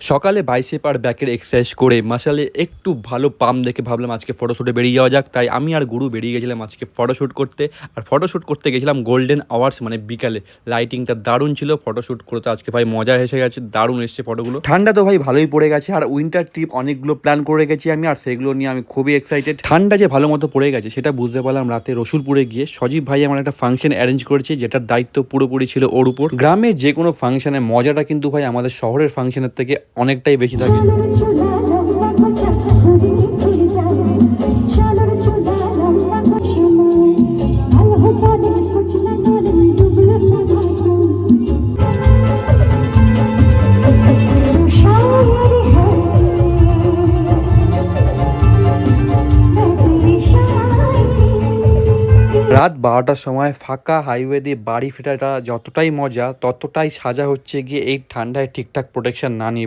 সকালে বাইসেপ আর ব্যাকের এক্সারসাইজ করে মাসালে একটু ভালো পাম্প দেখে ভাবলাম আজকে ফটোশ্যুটে বেরিয়ে যাওয়া যাক। তাই আমি আর গুরু বেরিয়ে গেছিলাম আজকে ফটোশ্যুট করতে। আর ফটোশ্যুট করতে গেছিলাম গোল্ডেন আওয়ার্স, মানে বিকালে। লাইটিংটা দারুণ ছিল, ফটোশ্যুট করতে আজকে ভাই মজা এসে গেছে, দারুণ এসছে ফটোগুলো। ঠান্ডা তো ভাই ভালোই পড়ে গেছে, আর উইন্টার ট্রিপ অনেকগুলো প্ল্যান করে গেছি আমি, আর সেগুলো নিয়ে আমি খুবই এক্সাইটেড। ঠান্ডা যে ভালো মতো পড়ে গেছে সেটা বুঝতে পারলাম রাতে রসুলপুরে গিয়ে। সজীব ভাই আমার একটা ফাংশন অ্যারেঞ্জ করেছে, যেটার দায়িত্ব পুরোপুরি ছিল ওর উপর। গ্রামে যে কোনো ফাংশনের মজাটা কিন্তু ভাই আমাদের শহরের ফাংশনের থেকে অনেকটাই বেশি থাকে। রাত 12টার সময় ফাঁকা হাইওয়ে দিয়ে বাড়ি ফেরাটা যতটাই মজা, ততটাই সাজা হচ্ছে গিয়ে এই ঠান্ডায় ঠিকঠাক প্রোটেকশন না নিয়ে।